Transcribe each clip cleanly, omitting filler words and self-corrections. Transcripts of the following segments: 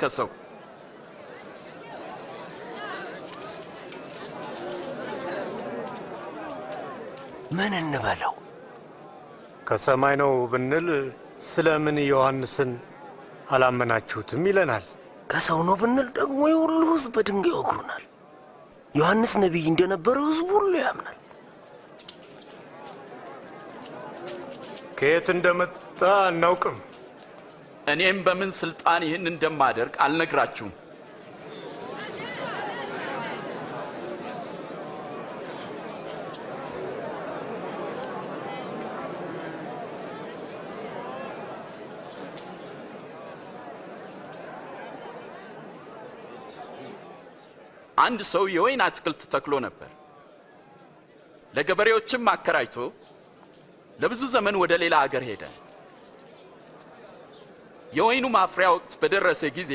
ከሰው ምን እንበለው? ከሰማይ ነው ብንል ስለምን ዮሐንስን አላመናችሁትም ይለናል። ከሰው ነው ብንል ደግሞ የሁሉ ሕዝብ በድንጋይ ይወግሩናል። ዮሐንስ ነቢይ እንደነበረ ሕዝቡ ሁሉ ያምናል። ከየት እንደመጣ አናውቅም። እኔም በምን ስልጣን ይህን እንደማደርግ አልነግራችሁም። አንድ ሰው የወይን አትክልት ተክሎ ነበር። ለገበሬዎችም አከራይቶ ለብዙ ዘመን ወደ ሌላ አገር ሄደ። የወይኑ ማፍሪያ ወቅት በደረሰ ጊዜ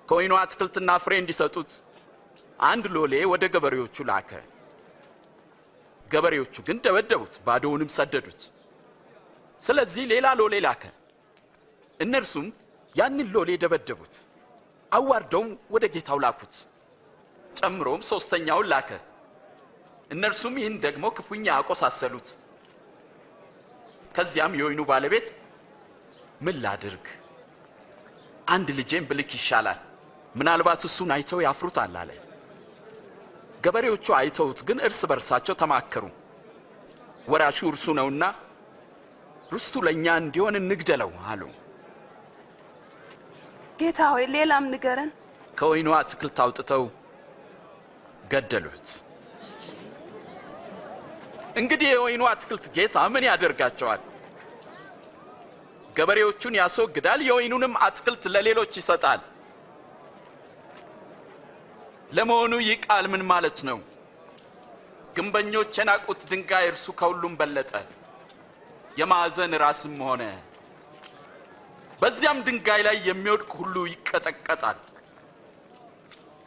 ከወይኑ አትክልትና ፍሬ እንዲሰጡት አንድ ሎሌ ወደ ገበሬዎቹ ላከ። ገበሬዎቹ ግን ደበደቡት፣ ባዶውንም ሰደዱት። ስለዚህ ሌላ ሎሌ ላከ። እነርሱም ያንን ሎሌ ደበደቡት፣ አዋርደውም ወደ ጌታው ላኩት። ጨምሮም ሶስተኛውን ላከ። እነርሱም ይህን ደግሞ ክፉኛ አቆሳሰሉት። ከዚያም የወይኑ ባለቤት ምን ላድርግ? አንድ ልጄን ብልክ ይሻላል፣ ምናልባት እሱን አይተው ያፍሩታል አለ። ገበሬዎቹ አይተውት ግን እርስ በርሳቸው ተማከሩ። ወራሹ እርሱ ነውና ርስቱ ለእኛ እንዲሆን እንግደለው አሉ። ጌታ ሆይ ሌላም ንገረን። ከወይኑ አትክልት አውጥተው ገደሉት። እንግዲህ የወይኑ አትክልት ጌታ ምን ያደርጋቸዋል? ገበሬዎቹን ያስወግዳል፣ የወይኑንም አትክልት ለሌሎች ይሰጣል። ለመሆኑ ይህ ቃል ምን ማለት ነው? ግንበኞች የናቁት ድንጋይ እርሱ ከሁሉም በለጠ፣ የማዕዘን ራስም ሆነ። በዚያም ድንጋይ ላይ የሚወድቅ ሁሉ ይቀጠቀጣል።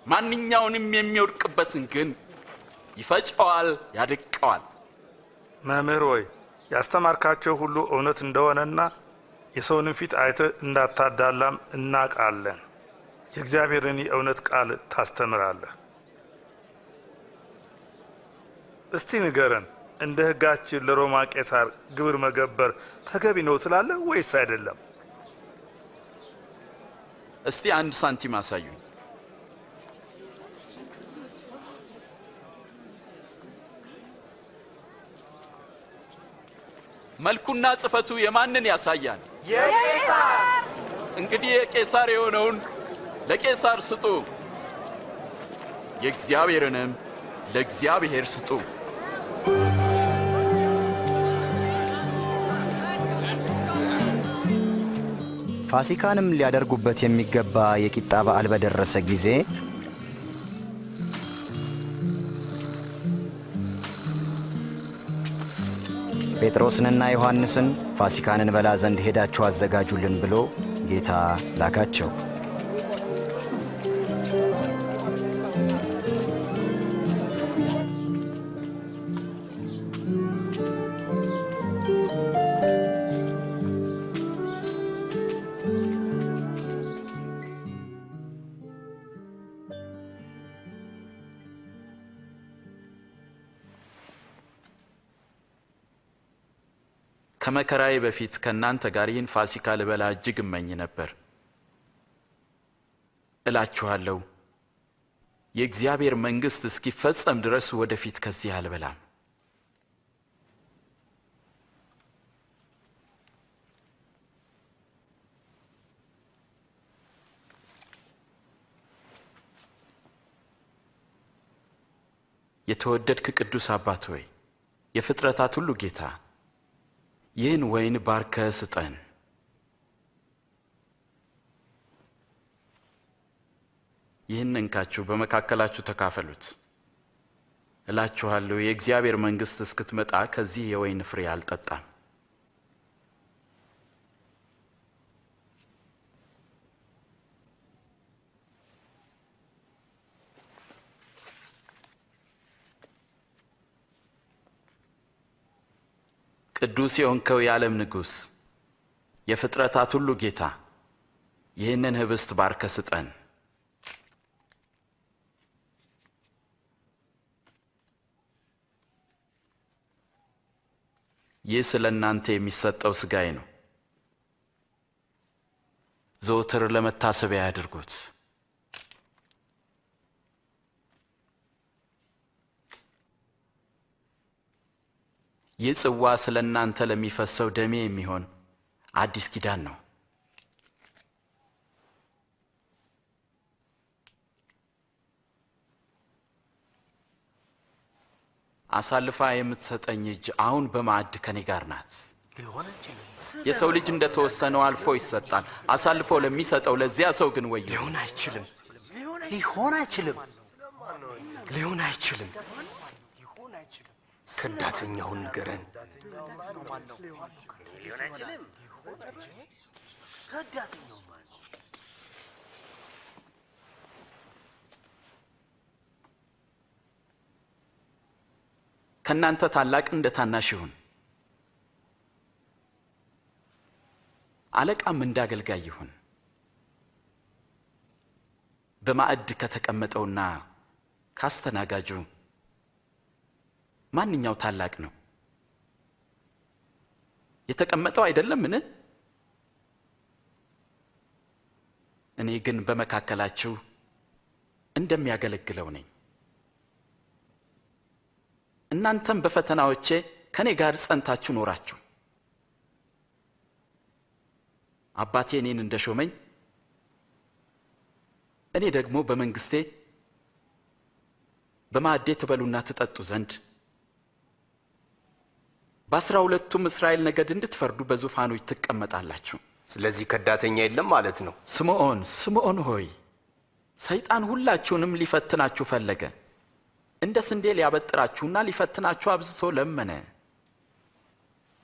ማንኛውንም የሚወድቅበትን ግን ይፈጨዋል፣ ያደቀዋል። መምህር ሆይ ያስተማርካቸው ሁሉ እውነት እንደሆነና የሰውንም ፊት አይተህ እንዳታዳላም እናውቃለን። የእግዚአብሔርን የእውነት ቃል ታስተምራለህ። እስቲ ንገረን፣ እንደ ሕጋችን ለሮማ ቄሳር ግብር መገበር ተገቢ ነው ትላለህ ወይስ አይደለም? እስቲ አንድ ሳንቲም አሳዩኝ። መልኩና ጽፈቱ የማንን ያሳያል? የቄሳር። እንግዲህ የቄሳር የሆነውን ለቄሳር ስጡ፣ የእግዚአብሔርንም ለእግዚአብሔር ስጡ። ፋሲካንም ሊያደርጉበት የሚገባ የቂጣ በዓል በደረሰ ጊዜ ጴጥሮስንና ዮሐንስን ፋሲካን እንበላ ዘንድ ሄዳችሁ አዘጋጁልን ብሎ ጌታ ላካቸው። ከመከራዬ በፊት ከእናንተ ጋር ይህን ፋሲካ ልበላ እጅግ እመኝ ነበር። እላችኋለሁ የእግዚአብሔር መንግሥት እስኪፈጸም ድረስ ወደፊት ከዚህ አልበላም። የተወደድክ ቅዱስ አባት ሆይ፣ የፍጥረታት ሁሉ ጌታ ይህን ወይን ባርከ ስጠን። ይህን እንካችሁ በመካከላችሁ ተካፈሉት። እላችኋለሁ የእግዚአብሔር መንግሥት እስክትመጣ ከዚህ የወይን ፍሬ አልጠጣም። ቅዱስ የሆንከው የዓለም ንጉሥ፣ የፍጥረታት ሁሉ ጌታ ይህንን ህብስት ባርከ ስጠን። ይህ ስለ እናንተ የሚሰጠው ሥጋዬ ነው። ዘወትር ለመታሰቢያ ያድርጉት። ይህ ጽዋ ስለ እናንተ ለሚፈሰው ደሜ የሚሆን አዲስ ኪዳን ነው። አሳልፋ የምትሰጠኝ እጅ አሁን በማዕድ ከኔ ጋር ናት። የሰው ልጅ እንደተወሰነው አልፎ ይሰጣል። አሳልፎ ለሚሰጠው ለዚያ ሰው ግን ወዮ። ሊሆን አይችልም፣ ሊሆን አይችልም፣ ሊሆን አይችልም። ከዳተኛውን ንገረን። ሊሆን አይችልም። ከዳተኛው ማለት ከእናንተ ታላቅ እንደ ታናሽ ይሁን፣ አለቃም እንደ አገልጋይ ይሁን። በማዕድ ከተቀመጠውና ካስተናጋጁ ማንኛው ታላቅ ነው? የተቀመጠው አይደለምን? እኔ ግን በመካከላችሁ እንደሚያገለግለው ነኝ። እናንተም በፈተናዎቼ ከኔ ጋር ጸንታችሁ ኖራችሁ። አባቴ እኔን እንደሾመኝ እኔ ደግሞ በመንግስቴ በማዕዴ ትበሉና ትጠጡ ዘንድ በ12ቱም እስራኤል ነገድ እንድትፈርዱ በዙፋኖች ትቀመጣላችሁ። ስለዚህ ከዳተኛ የለም ማለት ነው። ስምዖን ስምዖን ሆይ ሰይጣን ሁላችሁንም ሊፈትናችሁ ፈለገ፣ እንደ ስንዴ ሊያበጥራችሁና ሊፈትናችሁ አብዝቶ ለመነ።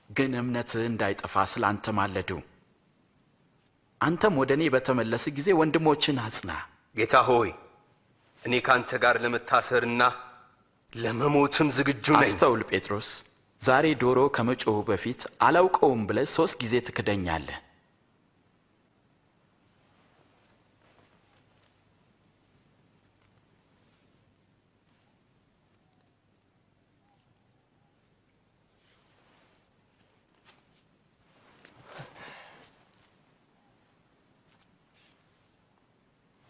ግን እምነትህ እንዳይጠፋ ስላንተ ማለዱ። አንተም ወደ እኔ በተመለስ ጊዜ ወንድሞችን አጽና። ጌታ ሆይ እኔ ካንተ ጋር ለመታሰርና ለመሞትም ዝግጁ ነኝ። አስተውል ጴጥሮስ፣ ዛሬ ዶሮ ከመጮሁ በፊት አላውቀውም ብለህ 3 ጊዜ ትክደኛለህ።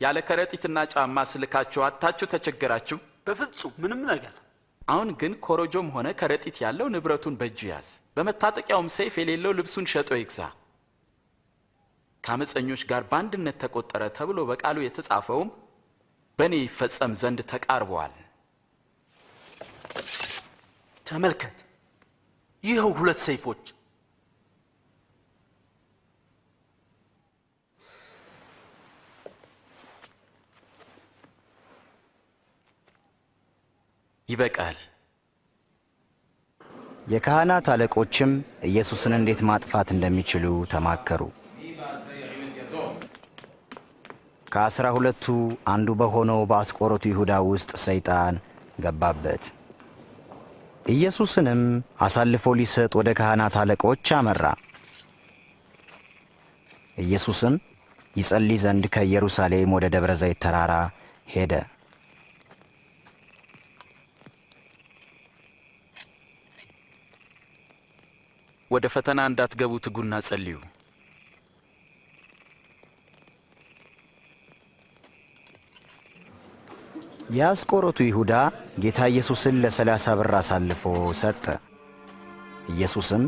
ያለ ከረጢትና ጫማ ስልካችሁ አታችሁ ተቸገራችሁ? በፍጹም ምንም ነገር። አሁን ግን ኮረጆም ሆነ ከረጢት ያለው ንብረቱን በእጁ ያዝ፣ በመታጠቂያውም ሰይፍ የሌለው ልብሱን ሸጦ ይግዛ። ከአመፀኞች ጋር በአንድነት ተቆጠረ ተብሎ በቃሉ የተጻፈውም በእኔ ይፈጸም ዘንድ ተቃርበዋል። ተመልከት፣ ይኸው 2 ሰይፎች። ይበቃል። የካህናት አለቆችም ኢየሱስን እንዴት ማጥፋት እንደሚችሉ ተማከሩ። ከ12ቱ አንዱ በሆነው በአስቆሮቱ ይሁዳ ውስጥ ሰይጣን ገባበት። ኢየሱስንም አሳልፎ ሊሰጥ ወደ ካህናት አለቆች አመራ። ኢየሱስም ይጸልይ ዘንድ ከኢየሩሳሌም ወደ ደብረ ዘይት ተራራ ሄደ። ወደ ፈተና እንዳትገቡ ትጉና ጸልዩ። የአስቆሮቱ ይሁዳ ጌታ ኢየሱስን ለ30 ብር አሳልፎ ሰጠ። ኢየሱስም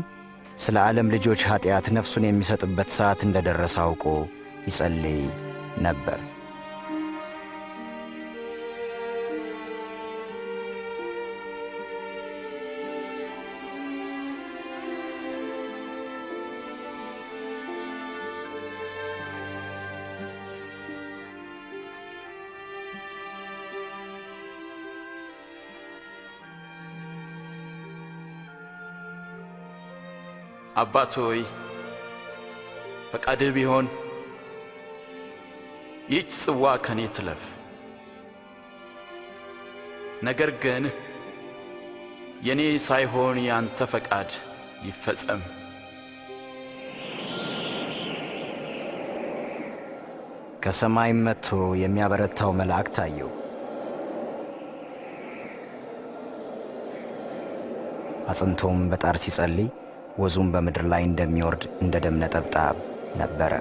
ስለ ዓለም ልጆች ኃጢአት ነፍሱን የሚሰጥበት ሰዓት እንደደረሰ አውቆ ይጸልይ ነበር። አባት ሆይ ፈቃድህ ቢሆን ይህች ጽዋ ከኔ ትለፍ፣ ነገር ግን የኔ ሳይሆን ያንተ ፈቃድ ይፈጸም። ከሰማይም መጥቶ የሚያበረታው መልአክ ታየው። አጽንቶም በጣር ሲጸልይ ወዙም በምድር ላይ እንደሚወርድ እንደ ደም ነጠብጣብ ነበረ።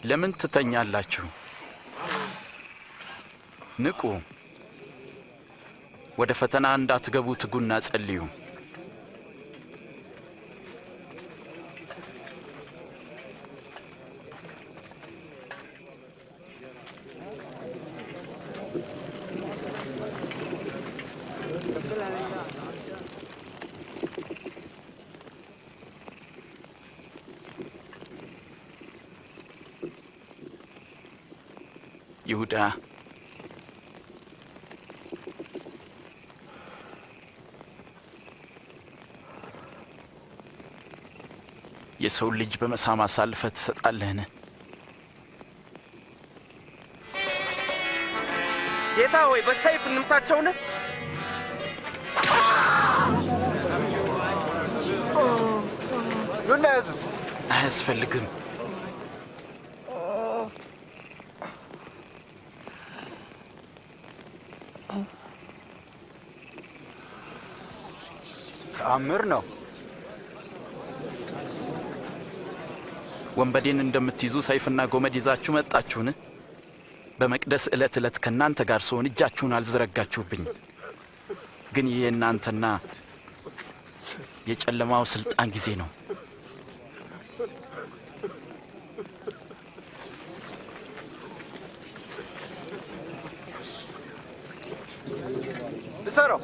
ለምን ትተኛላችሁ? ንቁ፣ ወደ ፈተና እንዳትገቡ ትጉና ጸልዩ። ይሁዳ የሰው ልጅ በመሳም አሳልፈህ ትሰጣለህን? ጌታ ሆይ በሰይፍ እንምታቸውን? ኑና ያዙት። አያስፈልግም። ተአምር ነው። ወንበዴን እንደምትይዙ ሰይፍና ጎመድ ይዛችሁ መጣችሁን? በመቅደስ ዕለት ዕለት ከእናንተ ጋር ስሆን እጃችሁን አልዘረጋችሁብኝ። ግን ይህ የእናንተና የጨለማው ስልጣን ጊዜ ነው። እሰረው።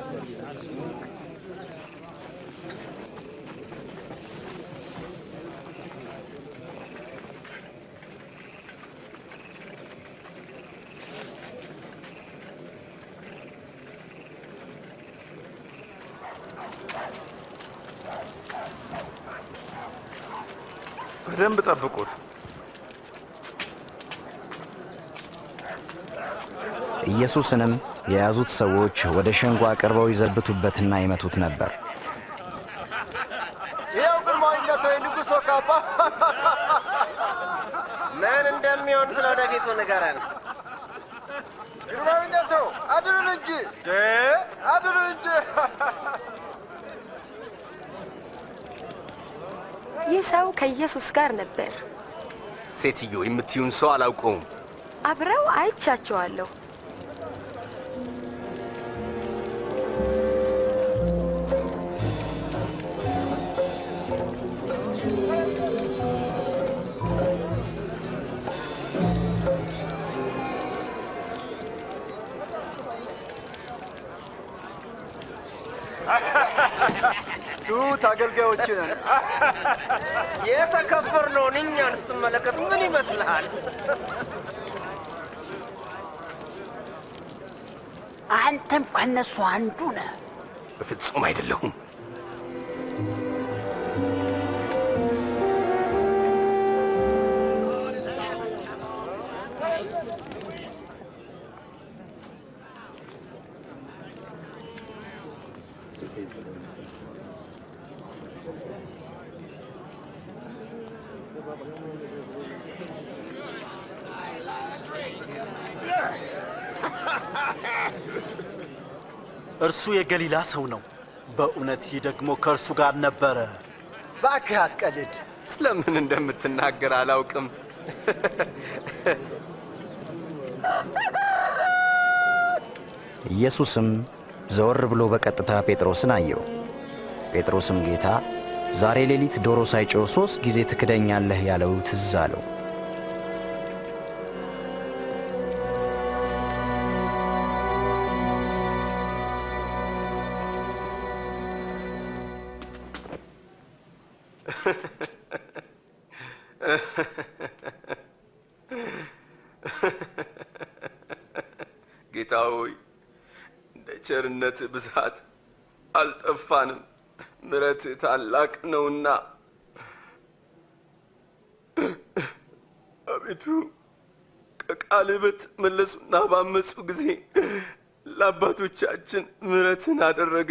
በደንብ ጠብቁት። ኢየሱስንም የያዙት ሰዎች ወደ ሸንጎ አቅርበው ይዘብቱበትና ይመቱት ነበር። ይኸው ግርማዊነቶ የንጉሶ ካባ። ምን እንደሚሆን ስለ ወደፊቱ ንገረን። ግርማዊነቶ አድኑን እንጂ አድኑን እንጂ። ይህ ሰው ከኢየሱስ ጋር ነበር። ሴትዮ የምትዩን ሰው አላውቀውም። አብረው አይቻቸዋለሁ። ትሁት አገልጋዮች ነን። የተከበርነውን እኛን ስትመለከት ምን ይመስልሃል? አንተም ከነሱ አንዱ ነህ። በፍጹም አይደለሁም። እርሱ የገሊላ ሰው ነው። በእውነት ይህ ደግሞ ከእርሱ ጋር ነበረ። እባክህ አትቀልድ። ስለምን እንደምትናገር አላውቅም። ኢየሱስም ዘወር ብሎ በቀጥታ ጴጥሮስን አየው። ጴጥሮስም ጌታ ዛሬ ሌሊት ዶሮ ሳይጮህ 3 ጊዜ ትክደኛለህ ያለው ትዝ አለው። ጌታ ሆይ እንደ ቸርነት ብዛት አልጠፋንም፣ ምሕረት ታላቅ ነውና። አቤቱ ከቃልህ በተመለሱና ባመፁ ጊዜ ለአባቶቻችን ምሕረትን አደረገ።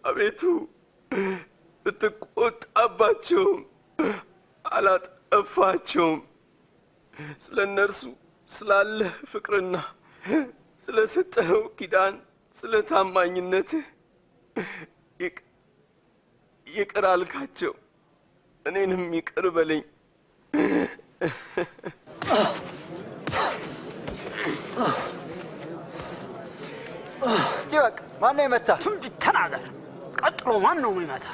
አቤቱ ብትቆጣባቸውም አላጠፋቸውም። ስለ እነርሱ ስላለህ ፍቅርና ስለ ሰጠኸው ኪዳን ስለ ታማኝነትህ ይቅር አልካቸው። እኔንም ይቅር በለኝ። እስቲ በቃ ማን ነው የመታ? ትንቢት ተናገር። ቀጥሎ ማን ነው የሚመታ?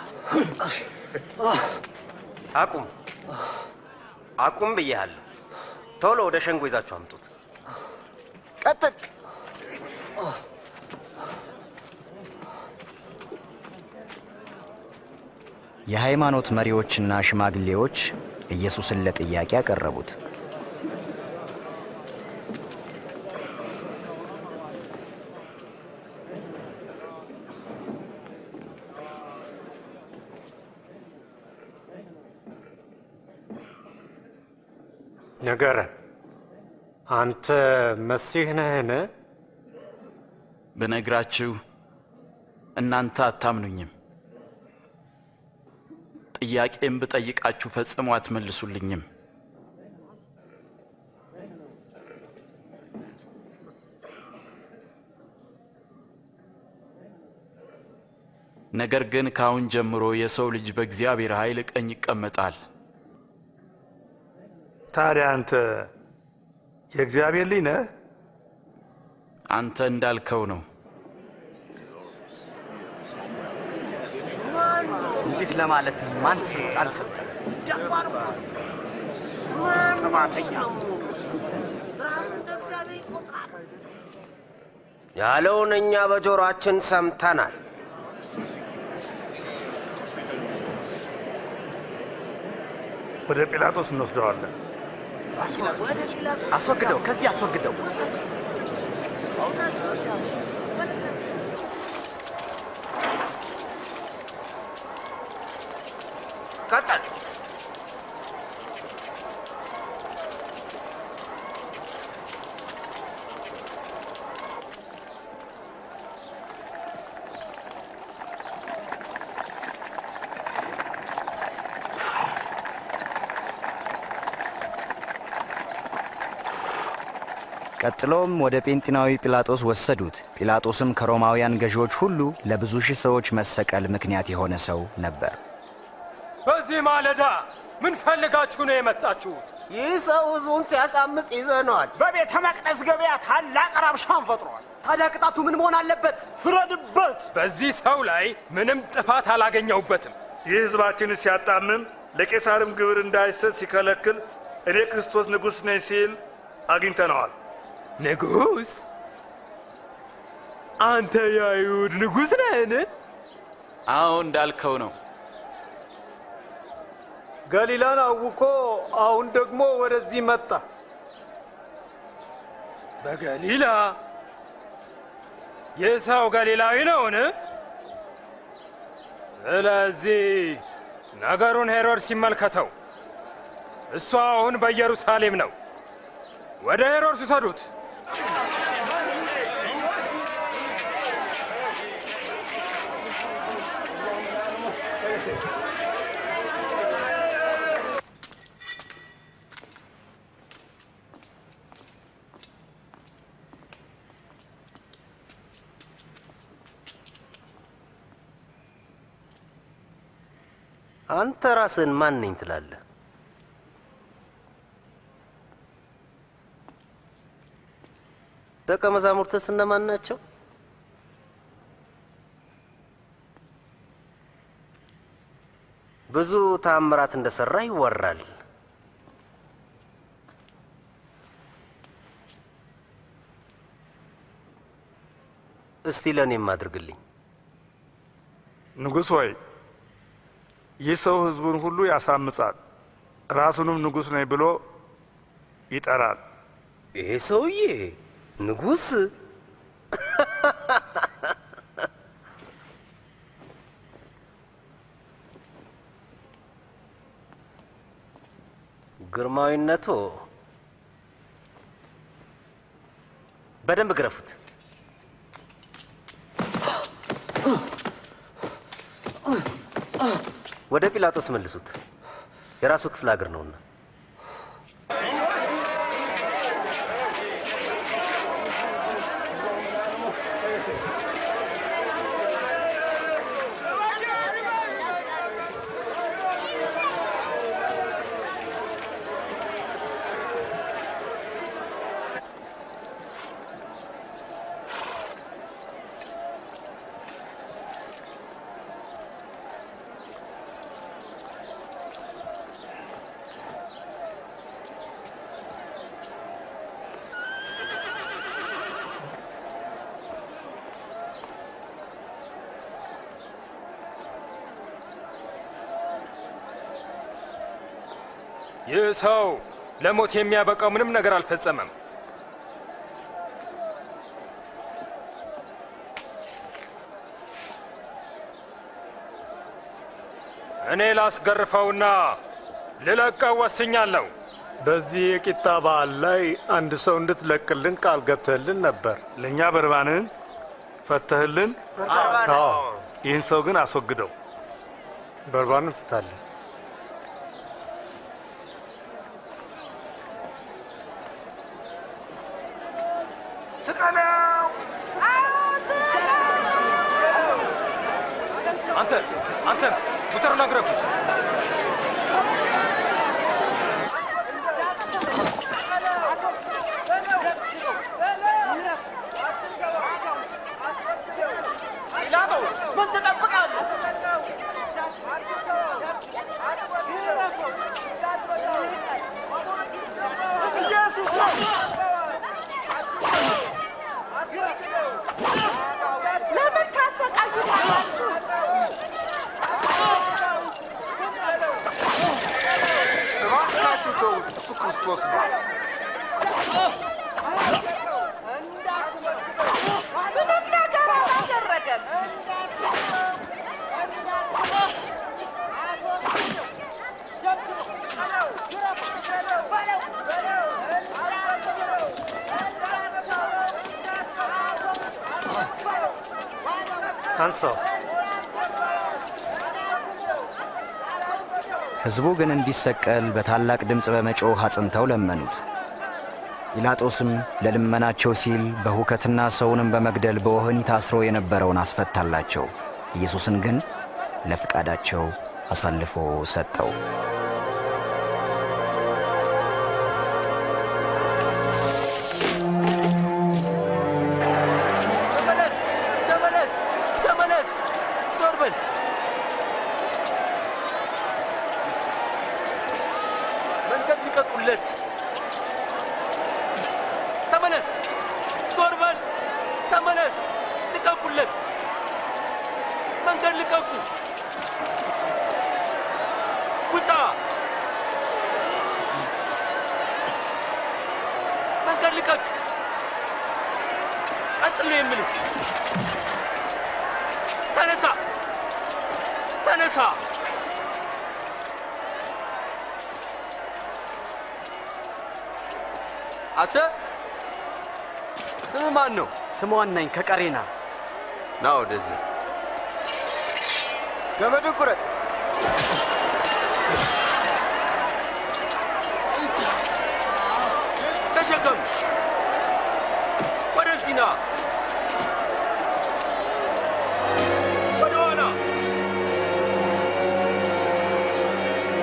አቁም አቁም ብያለሁ። ቶሎ ወደ ሸንጎ ይዛችሁ አምጡት። ቀጥል። የሃይማኖት መሪዎችና ሽማግሌዎች ኢየሱስን ለጥያቄ ያቀረቡት። ንገረን፣ አንተ መሲህ ነህን? ብነግራችሁ እናንተ አታምኑኝም። ጥያቄም ብጠይቃችሁ ፈጽሞ አትመልሱልኝም። ነገር ግን ከአሁን ጀምሮ የሰው ልጅ በእግዚአብሔር ኃይል ቀኝ ይቀመጣል። ታዲያ አንተ የእግዚአብሔር ልጅ ነህ? አንተ እንዳልከው ነው። እንዲህ ለማለት ማን ስልጣን ሰጠ? ጥፋተኛ ያለውን እኛ በጆሮአችን ሰምተናል። ወደ ጲላጦስ እንወስደዋለን። አስወግደው፣ ከዚህ አስወግደው። ቀጥል። ቀጥሎም ወደ ጴንጤናዊ ጲላጦስ ወሰዱት። ጲላጦስም ከሮማውያን ገዢዎች ሁሉ ለብዙ ሺህ ሰዎች መሰቀል ምክንያት የሆነ ሰው ነበር። በዚህ ማለዳ ምን ፈልጋችሁ ነው የመጣችሁት? ይህ ሰው ሕዝቡን ሲያሳምጽ ይዘነዋል። በቤተ መቅደስ ገበያ ታላቅ ረብሻን ፈጥሯል። ታዲያ ቅጣቱ ምን መሆን አለበት? ፍረድበት። በዚህ ሰው ላይ ምንም ጥፋት አላገኘሁበትም። ይህ ሕዝባችንን ሲያጣምም ለቄሳርም ግብር እንዳይሰጥ ሲከለክል እኔ ክርስቶስ ንጉሥ ነኝ ሲል አግኝተነዋል። ንጉሥ? አንተ የአይሁድ ንጉሥ ነህን? አዎ እንዳልከው ነው። ገሊላን አውኮ አሁን ደግሞ ወደዚህ መጣ። በገሊላ? ይህ ሰው ገሊላዊ ነውን? ስለዚህ ነገሩን ሄሮድስ ሲመልከተው፣ እሱ አሁን በኢየሩሳሌም ነው። ወደ ሄሮድስ ውሰዱት። አንተ ራስህን ማን ነኝ ትላለህ? ደቀ መዛሙርትስ እነማን ናቸው? ብዙ ተአምራት እንደሰራ ይወራል። እስቲ ለእኔም አድርግልኝ። ንጉሥ ሆይ፣ ይህ ሰው ሕዝቡን ሁሉ ያሳምጻል፣ ራሱንም ንጉሥ ነኝ ብሎ ይጠራል። ይሄ ሰውዬ ንጉሥ ግርማዊነቶ በደንብ ግረፉት። ወደ ጲላጦስ መልሱት። የራሱ ክፍለ ሀገር ነውና። ይህ ሰው ለሞት የሚያበቃው ምንም ነገር አልፈጸመም። እኔ ላስገርፈውና ልለቀው ወስኛለሁ። በዚህ የቂጣ በዓል ላይ አንድ ሰው እንድትለቅልን ቃል ገብተህልን ነበር። ለእኛ በርባንን ፈተህልን? አዎ። ይህን ሰው ግን አስወግደው። በርባንን ፍታለን። አንተ ሙተሩን አግረፉት። ጲላጦስ ምን ትጠብቃለህ? ኢየሱስ ነው። ለምን ታሰቃዩታላችሁ? እባካችሁ ተውት፣ እሱ ክርስቶስ ነው። ምንም ነገር አላደረገም። አንሳው። ሕዝቡ ግን እንዲሰቀል በታላቅ ድምፅ በመጮህ አጽንተው ለመኑት። ጲላጦስም ለልመናቸው ሲል በሁከትና ሰውንም በመግደል በወህኒ ታስሮ የነበረውን አስፈታላቸው። ኢየሱስን ግን ለፍቃዳቸው አሳልፎ ሰጠው። አንተ ስም ማን ነው? ስሟን ነኝ ከቀሬና። ና ወደዚህ። ገመዱን ቁረጥ። ተሸከም። ወደዚህ ና። ወደ ኋላ፣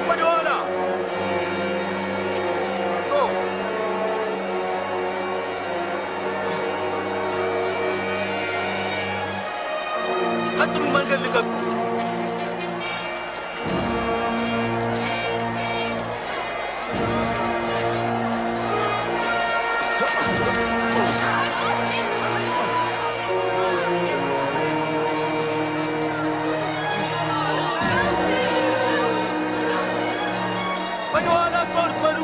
ወደ ኋላ። ቀጥሉ፣ መንገድ ልቀቁ። ወደ ኋላ ዞር በሉ።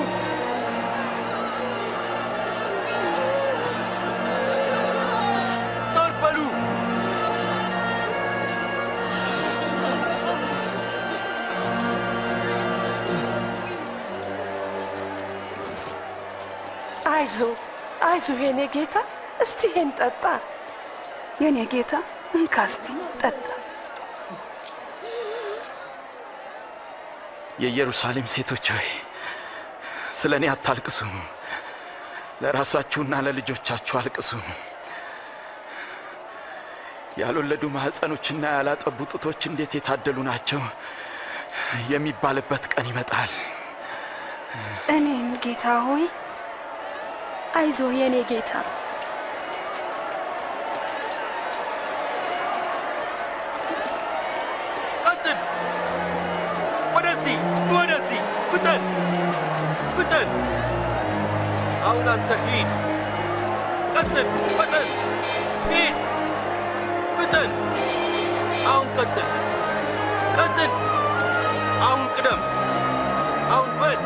አይዞ አይዞ የኔ ጌታ፣ እስቲ ይሄን ጠጣ። የኔ ጌታ እንካ እስቲ ጠጣ። የኢየሩሳሌም ሴቶች ሆይ ስለ እኔ አታልቅሱ፣ ለራሳችሁና ለልጆቻችሁ አልቅሱ። ያልወለዱ ማህፀኖችና ያላጠቡ ጡቶች እንዴት የታደሉ ናቸው የሚባልበት ቀን ይመጣል። እኔም ጌታ ሆይ አይዞ የኔ ጌታ። ቀጥል! ወደዚህ ወደዚህ! ፍጠን ፍጠን! አሁን አንተ ሂድ! ቀጥል! ፍጠን! ሂድ! ፍጠን! አሁን ቀጥል! ቀጥል! አሁን ቅደም! አሁን በል!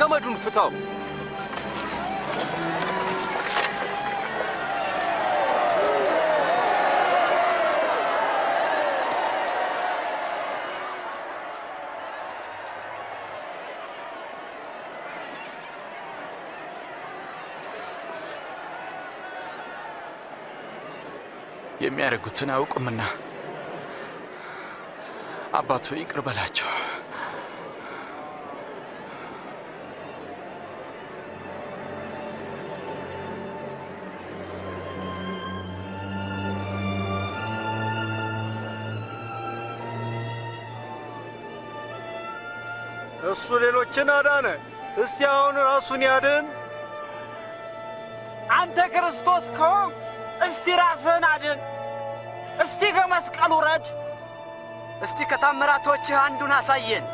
ገመዱን ፍታው! የሚያደርጉትን አያውቁምና አባቱ ይቅር በላቸው። እሱ ሌሎችን አዳነ። እስቲ አሁን ራሱን ያድን። አንተ ክርስቶስ ከሆንክ እስቲ ራስህን አድን። እስቲ ከመስቀል ውረድ። እስቲ ከታምራቶችህ አንዱን አሳየን።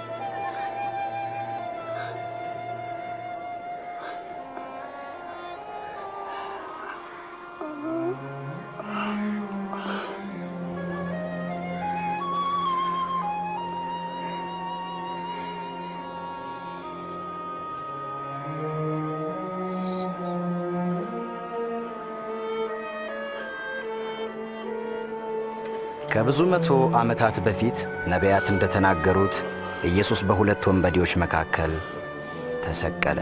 ከብዙ መቶ ዓመታት በፊት ነቢያት እንደተናገሩት ኢየሱስ በሁለት ወንበዴዎች መካከል ተሰቀለ።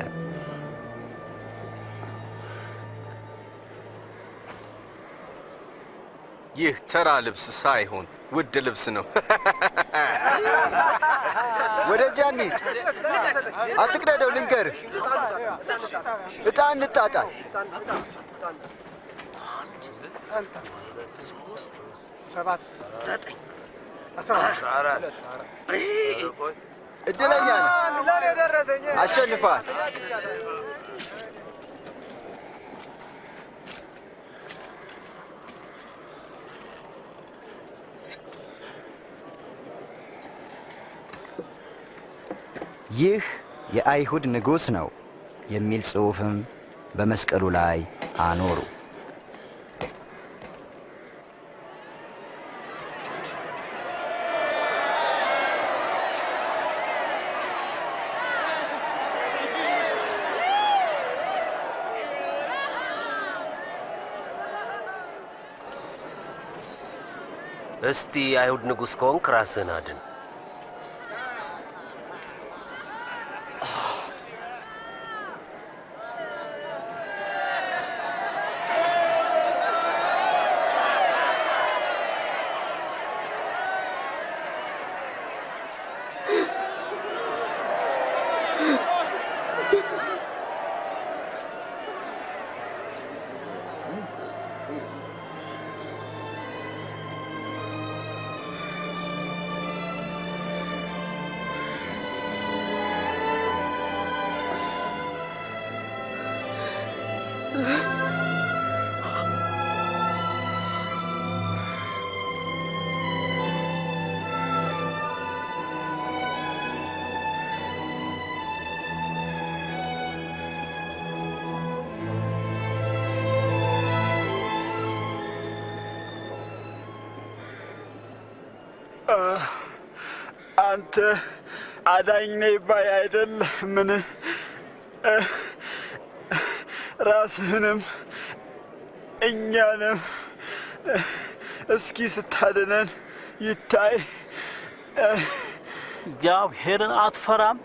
ይህ ተራ ልብስ ሳይሆን ውድ ልብስ ነው። ወደዚያ እንሂድ። አትቅደደው፣ ልንገርህ። ዕጣ እንጣጣል። እድለኛ ነህ፣ አሸንፈሃል። ይህ የአይሁድ ንጉሥ ነው የሚል ጽሑፍም በመስቀሉ ላይ አኖሩ። እስቲ አይሁድ ንጉሥ ከሆንክ ራስህን አድን። አንተ አዳኝ ነኝ ባይ አይደል? ምን ራስህንም እኛንም እስኪ ስታድነን ይታይ። እግዚአብሔርን አትፈራም?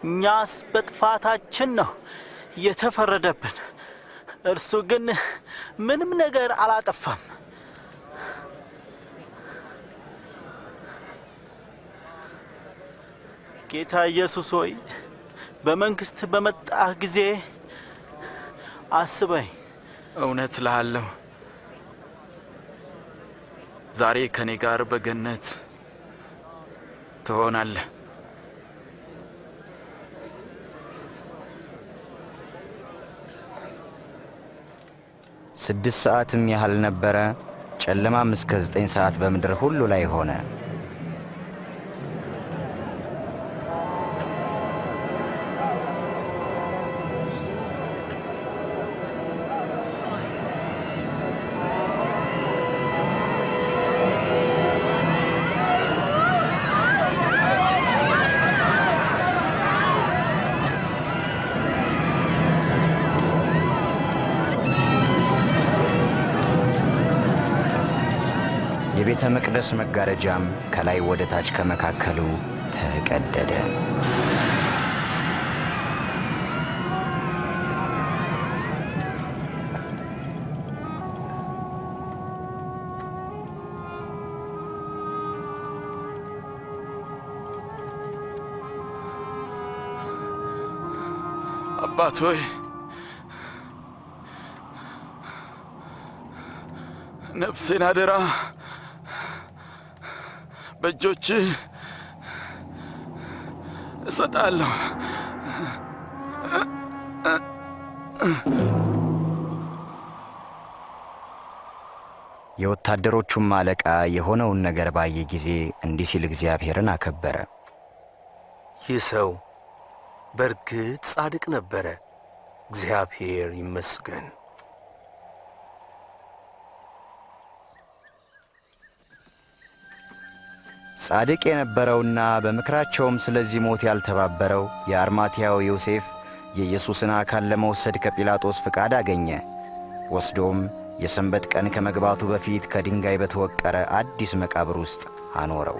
እኛስ በጥፋታችን ነው የተፈረደብን፣ እርሱ ግን ምንም ነገር አላጠፋም። ጌታ ኢየሱስ ሆይ በመንግስት በመጣህ ጊዜ አስበኝ። እውነት እልሃለሁ ዛሬ ከኔ ጋር በገነት ትሆናለህ። ስድስት ሰዓትም ያህል ነበረ። ጨለማም እስከ 9 ሰዓት በምድር ሁሉ ላይ ሆነ። የቤተ መቅደስ መጋረጃም ከላይ ወደ ታች ከመካከሉ ተቀደደ። አባት ሆይ ነፍሴን አደራ በእጆች እሰጣለሁ። የወታደሮቹም አለቃ የሆነውን ነገር ባየ ጊዜ እንዲህ ሲል እግዚአብሔርን አከበረ። ይህ ሰው በእርግጥ ጻድቅ ነበረ፣ እግዚአብሔር ይመስገን። ጻድቅ የነበረውና በምክራቸውም ስለዚህ ሞት ያልተባበረው የአርማትያው ዮሴፍ የኢየሱስን አካል ለመውሰድ ከጲላጦስ ፍቃድ አገኘ። ወስዶም የሰንበት ቀን ከመግባቱ በፊት ከድንጋይ በተወቀረ አዲስ መቃብር ውስጥ አኖረው።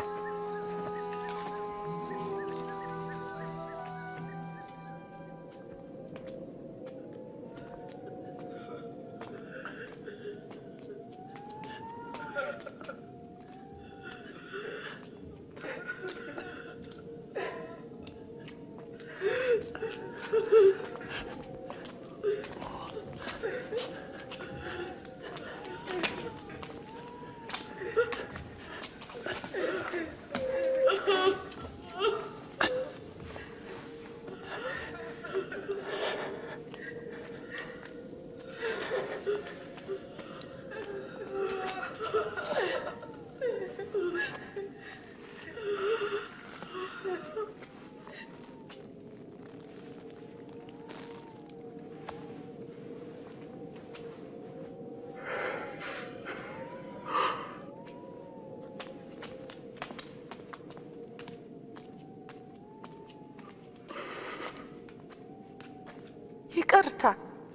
ይቅርታ፣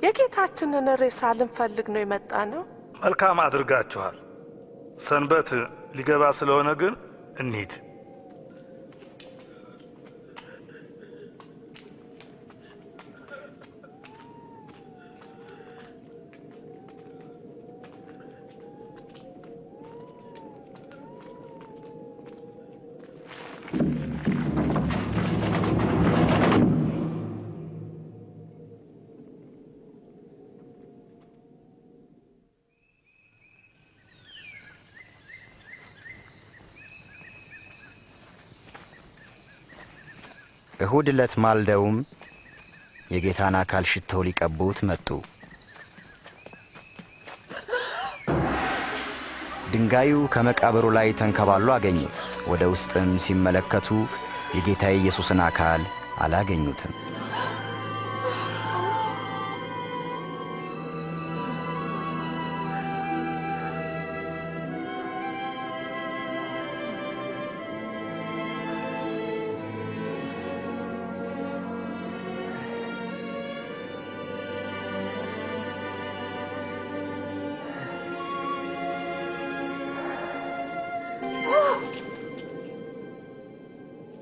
የጌታችንን ሬሳ ልንፈልግ ነው የመጣ ነው። መልካም አድርጋችኋል። ሰንበት ሊገባ ስለሆነ ግን እንሂድ። እሁድ ዕለት ማልደውም የጌታን አካል ሽተው ሊቀቡት መጡ። ድንጋዩ ከመቃብሩ ላይ ተንከባሎ አገኙት። ወደ ውስጥም ሲመለከቱ የጌታ ኢየሱስን አካል አላገኙትም።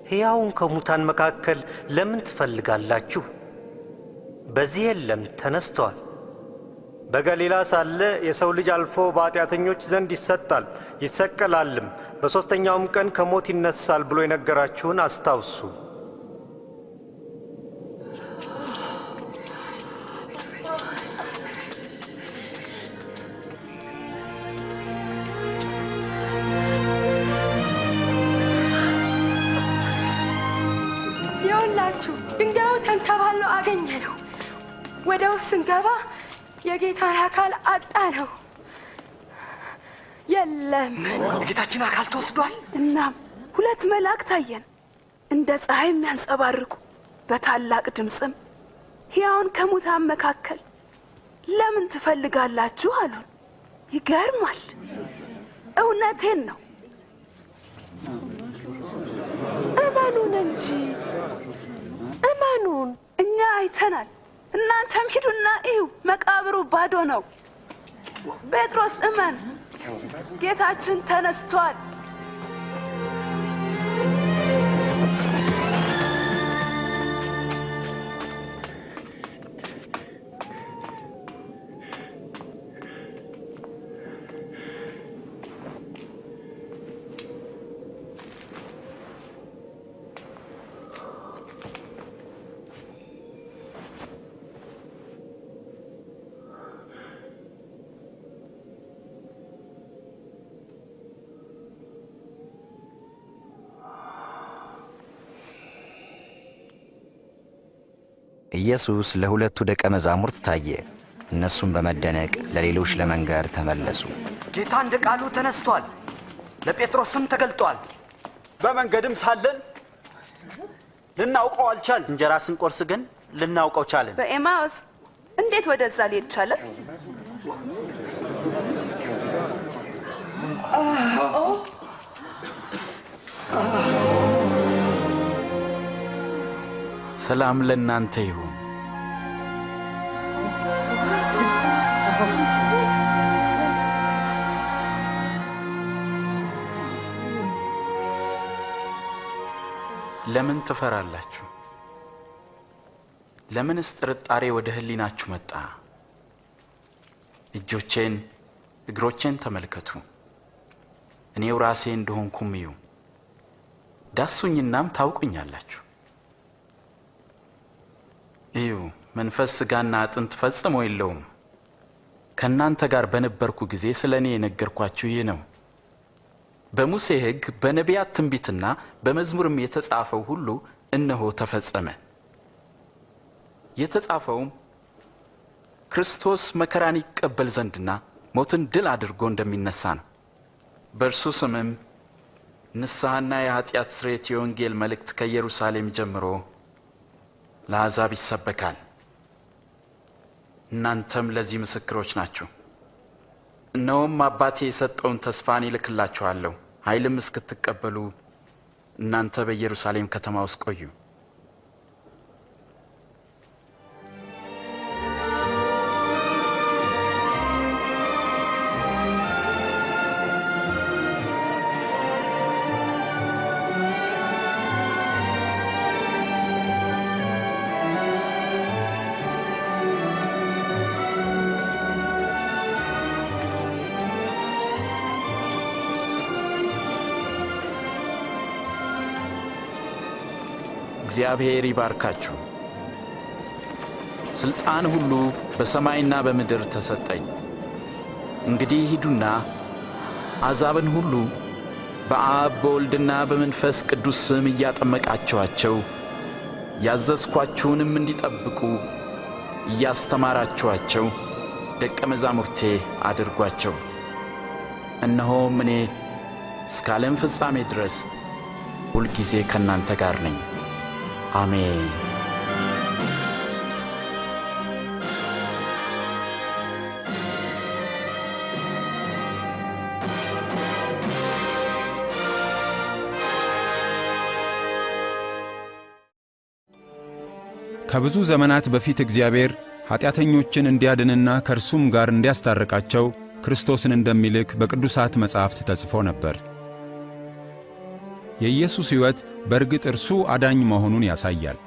ሕያውን ከሙታን መካከል ለምን ትፈልጋላችሁ? በዚህ የለም፣ ተነስቷል። በገሊላ ሳለ የሰው ልጅ አልፎ በኃጢአተኞች ዘንድ ይሰጣል፣ ይሰቀላልም፣ በሦስተኛውም ቀን ከሞት ይነሳል ብሎ የነገራችሁን አስታውሱ። ድንጋዩ ተንከባሎ አገኘ ነው። ወደ ውስጥ ስንገባ የጌታን አካል አጣ ነው። የለም፣ የጌታችን አካል ተወስዷል። እናም ሁለት መላእክት አየን፣ እንደ ፀሐይ የሚያንጸባርቁ በታላቅ ድምፅም ሕያውን ከሙታን መካከል ለምን ትፈልጋላችሁ አሉን። ይገርማል። እውነቴን ነው። እመኑን እንጂ እመኑን። እኛ አይተናል፣ እናንተም ሂዱና እዩ። መቃብሩ ባዶ ነው። ጴጥሮስ እመን፣ ጌታችን ተነስቷል። ኢየሱስ ለሁለቱ ደቀ መዛሙርት ታየ። እነሱም በመደነቅ ለሌሎች ለመንገር ተመለሱ። ጌታ እንደ ቃሉ ተነስቷል፣ ለጴጥሮስም ተገልጧል። በመንገድም ሳለን ልናውቀው አልቻልን። እንጀራ ስንቆርስ ግን ልናውቀው ቻለን። በኤማውስ እንዴት ወደዛ ሊሄድ ቻለ? ሰላም ለእናንተ ይሁን። ለምን ትፈራላችሁ? ለምንስ ጥርጣሬ ወደ ህሊናችሁ መጣ? እጆቼን እግሮቼን ተመልከቱ። እኔው ራሴ እንደሆንኩም እዩ። ዳሱኝናም ታውቁኛላችሁ። እዩ፣ መንፈስ ሥጋና አጥንት ፈጽሞ የለውም። ከእናንተ ጋር በነበርኩ ጊዜ ስለ እኔ የነገርኳችሁ ይህ ነው። በሙሴ ሕግ በነቢያት ትንቢትና በመዝሙርም የተጻፈው ሁሉ እነሆ ተፈጸመ። የተጻፈውም ክርስቶስ መከራን ይቀበል ዘንድና ሞትን ድል አድርጎ እንደሚነሳ ነው። በእርሱ ስምም ንስሐና የኃጢአት ስርየት የወንጌል መልእክት ከኢየሩሳሌም ጀምሮ ለአሕዛብ ይሰበካል። እናንተም ለዚህ ምስክሮች ናችሁ። እነሆም አባቴ የሰጠውን ተስፋን ይልክላችኋለሁ። ኃይልም እስክትቀበሉ እናንተ በኢየሩሳሌም ከተማ ውስጥ ቆዩ። እግዚአብሔር ይባርካችሁ። ሥልጣን ሁሉ በሰማይና በምድር ተሰጠኝ። እንግዲህ ሂዱና አሕዛብን ሁሉ በአብ በወልድና በመንፈስ ቅዱስ ስም እያጠመቃችኋቸው ያዘዝኳችሁንም እንዲጠብቁ እያስተማራችኋቸው ደቀ መዛሙርቴ አድርጓቸው። እነሆም እኔ እስከ ዓለም ፍጻሜ ድረስ ሁልጊዜ ከእናንተ ጋር ነኝ። አሜን። ከብዙ ዘመናት በፊት እግዚአብሔር ኃጢአተኞችን እንዲያድንና ከእርሱም ጋር እንዲያስታርቃቸው ክርስቶስን እንደሚልክ በቅዱሳት መጻሕፍት ተጽፎ ነበር። የኢየሱስ ሕይወት በእርግጥ እርሱ አዳኝ መሆኑን ያሳያል።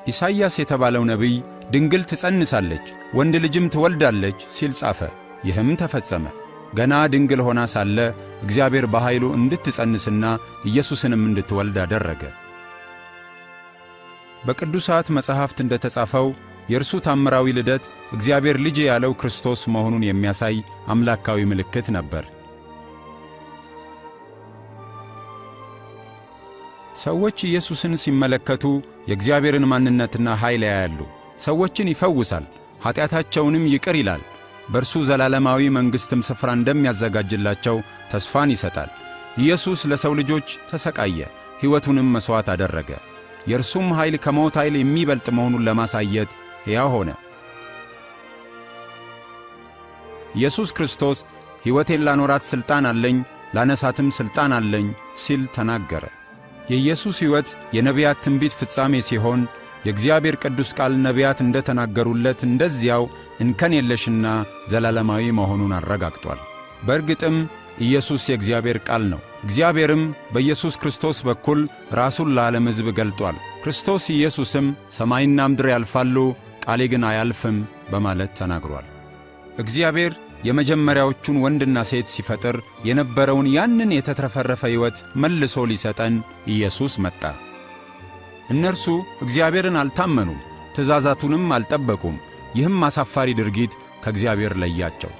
ኢሳይያስ የተባለው ነቢይ ድንግል ትጸንሳለች፣ ወንድ ልጅም ትወልዳለች ሲል ጻፈ። ይህም ተፈጸመ። ገና ድንግል ሆና ሳለ እግዚአብሔር በኃይሉ እንድትጸንስና ኢየሱስንም እንድትወልድ አደረገ። በቅዱሳት መጻሕፍት እንደተጻፈው የእርሱ ታምራዊ ልደት እግዚአብሔር ልጅ ያለው ክርስቶስ መሆኑን የሚያሳይ አምላካዊ ምልክት ነበር። ሰዎች ኢየሱስን ሲመለከቱ የእግዚአብሔርን ማንነትና ኃይል ያያሉ። ሰዎችን ይፈውሳል፣ ኃጢአታቸውንም ይቅር ይላል። በእርሱ ዘላለማዊ መንግሥትም ስፍራ እንደሚያዘጋጅላቸው ተስፋን ይሰጣል። ኢየሱስ ለሰው ልጆች ተሰቃየ፣ ሕይወቱንም መሥዋዕት አደረገ። የእርሱም ኃይል ከሞት ኃይል የሚበልጥ መሆኑን ለማሳየት ሕያው ሆነ። ኢየሱስ ክርስቶስ ሕይወቴን ላኖራት ሥልጣን አለኝ፣ ላነሳትም ሥልጣን አለኝ ሲል ተናገረ። የኢየሱስ ሕይወት የነቢያት ትንቢት ፍጻሜ ሲሆን የእግዚአብሔር ቅዱስ ቃል ነቢያት እንደ ተናገሩለት እንደዚያው እንከን የለሽና ዘላለማዊ መሆኑን አረጋግጧል። በእርግጥም ኢየሱስ የእግዚአብሔር ቃል ነው። እግዚአብሔርም በኢየሱስ ክርስቶስ በኩል ራሱን ለዓለም ሕዝብ ገልጧል። ክርስቶስ ኢየሱስም ሰማይና ምድር ያልፋሉ፣ ቃሌ ግን አያልፍም በማለት ተናግሯል። እግዚአብሔር የመጀመሪያዎቹን ወንድና ሴት ሲፈጥር የነበረውን ያንን የተትረፈረፈ ሕይወት መልሶ ሊሰጠን ኢየሱስ መጣ። እነርሱ እግዚአብሔርን አልታመኑም፣ ትእዛዛቱንም አልጠበቁም። ይህም አሳፋሪ ድርጊት ከእግዚአብሔር ለያቸው።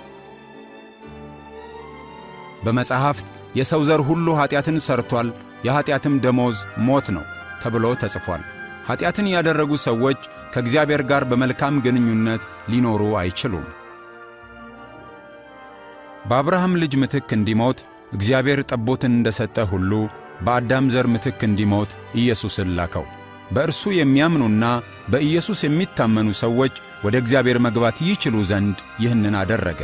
በመጻሕፍት የሰው ዘር ሁሉ ኀጢአትን ሠርቶአል፣ የኀጢአትም ደሞዝ ሞት ነው ተብሎ ተጽፏል። ኀጢአትን ያደረጉ ሰዎች ከእግዚአብሔር ጋር በመልካም ግንኙነት ሊኖሩ አይችሉም። በአብርሃም ልጅ ምትክ እንዲሞት እግዚአብሔር ጠቦትን እንደ ሰጠ ሁሉ በአዳም ዘር ምትክ እንዲሞት ኢየሱስን ላከው። በእርሱ የሚያምኑና በኢየሱስ የሚታመኑ ሰዎች ወደ እግዚአብሔር መግባት ይችሉ ዘንድ ይህንን አደረገ።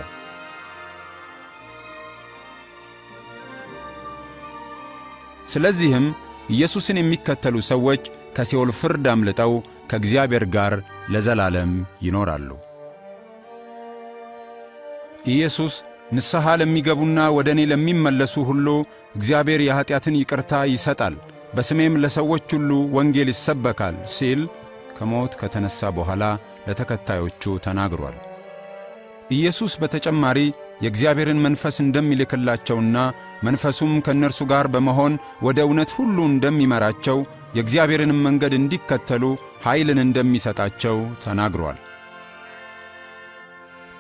ስለዚህም ኢየሱስን የሚከተሉ ሰዎች ከሲኦል ፍርድ አምልጠው ከእግዚአብሔር ጋር ለዘላለም ይኖራሉ። ኢየሱስ ንስሐ ለሚገቡና ወደ እኔ ለሚመለሱ ሁሉ እግዚአብሔር የኀጢአትን ይቅርታ ይሰጣል፣ በስሜም ለሰዎች ሁሉ ወንጌል ይሰበካል ሲል ከሞት ከተነሣ በኋላ ለተከታዮቹ ተናግሯል። ኢየሱስ በተጨማሪ የእግዚአብሔርን መንፈስ እንደሚልክላቸውና መንፈሱም ከእነርሱ ጋር በመሆን ወደ እውነት ሁሉ እንደሚመራቸው የእግዚአብሔርንም መንገድ እንዲከተሉ ኃይልን እንደሚሰጣቸው ተናግሯል።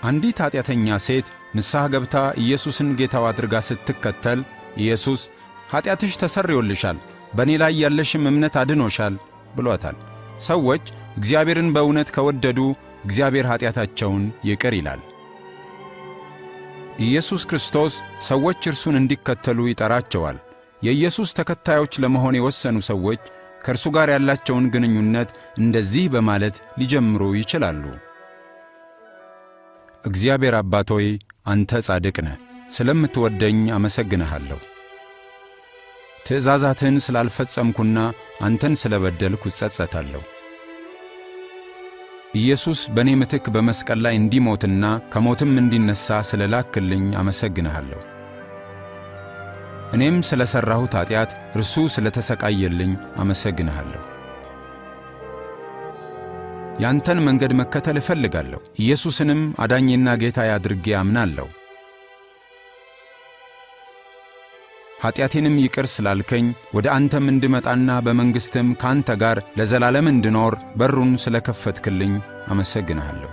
አንዲት ኀጢአተኛ ሴት ንስሐ ገብታ ኢየሱስን ጌታው አድርጋ ስትከተል ኢየሱስ ኀጢአትሽ ተሰርዮልሻል፣ በእኔ ላይ ያለሽም እምነት አድኖሻል ብሎታል። ሰዎች እግዚአብሔርን በእውነት ከወደዱ እግዚአብሔር ኀጢአታቸውን ይቅር ይላል። ኢየሱስ ክርስቶስ ሰዎች እርሱን እንዲከተሉ ይጠራቸዋል። የኢየሱስ ተከታዮች ለመሆን የወሰኑ ሰዎች ከእርሱ ጋር ያላቸውን ግንኙነት እንደዚህ በማለት ሊጀምሩ ይችላሉ። እግዚአብሔር አባት ሆይ፣ አንተ ጻድቅ ነህ። ስለምትወደኝ አመሰግንሃለሁ። ትእዛዛትን ስላልፈጸምኩና አንተን ስለበደልኩ እጸጸታለሁ። ኢየሱስ በእኔ ምትክ በመስቀል ላይ እንዲሞትና ከሞትም እንዲነሣ ስለ ላክልኝ አመሰግንሃለሁ። እኔም ስለ ሠራሁት ኀጢአት እርሱ ስለ ተሰቃየልኝ አመሰግንሃለሁ። ያንተን መንገድ መከተል እፈልጋለሁ። ኢየሱስንም አዳኜና ጌታዬ አድርጌ አምናለሁ። ኃጢአቴንም ይቅር ስላልከኝ ወደ አንተም እንድመጣና በመንግሥትም ካንተ ጋር ለዘላለም እንድኖር በሩን ስለከፈትክልኝ አመሰግንሃለሁ።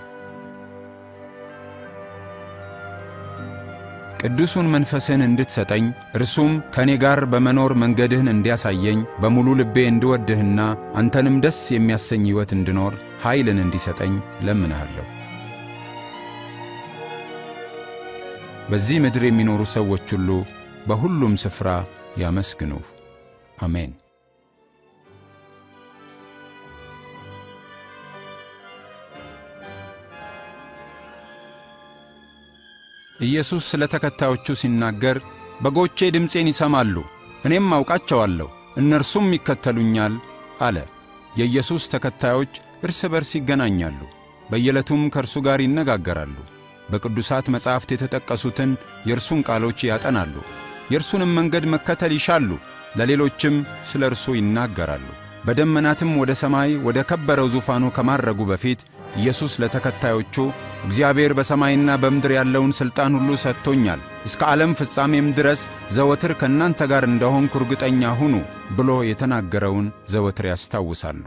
ቅዱሱን መንፈስህን እንድትሰጠኝ እርሱም ከእኔ ጋር በመኖር መንገድህን እንዲያሳየኝ በሙሉ ልቤ እንድወድህና አንተንም ደስ የሚያሰኝ ሕይወት እንድኖር ኃይልን እንዲሰጠኝ እለምንሃለሁ። በዚህ ምድር የሚኖሩ ሰዎች ሁሉ በሁሉም ስፍራ ያመስግኑህ። አሜን። ኢየሱስ ስለ ተከታዮቹ ሲናገር በጎቼ ድምፄን ይሰማሉ፣ እኔም አውቃቸዋለሁ፣ እነርሱም ይከተሉኛል አለ። የኢየሱስ ተከታዮች እርስ በርስ ይገናኛሉ፣ በየዕለቱም ከእርሱ ጋር ይነጋገራሉ። በቅዱሳት መጻሕፍት የተጠቀሱትን የእርሱን ቃሎች ያጠናሉ፣ የእርሱንም መንገድ መከተል ይሻሉ፣ ለሌሎችም ስለ እርሱ ይናገራሉ። በደመናትም ወደ ሰማይ ወደ ከበረው ዙፋኑ ከማረጉ በፊት ኢየሱስ ለተከታዮቹ እግዚአብሔር በሰማይና በምድር ያለውን ሥልጣን ሁሉ ሰጥቶኛል፣ እስከ ዓለም ፍጻሜም ድረስ ዘወትር ከእናንተ ጋር እንደሆንኩ እርግጠኛ ሁኑ ብሎ የተናገረውን ዘወትር ያስታውሳሉ።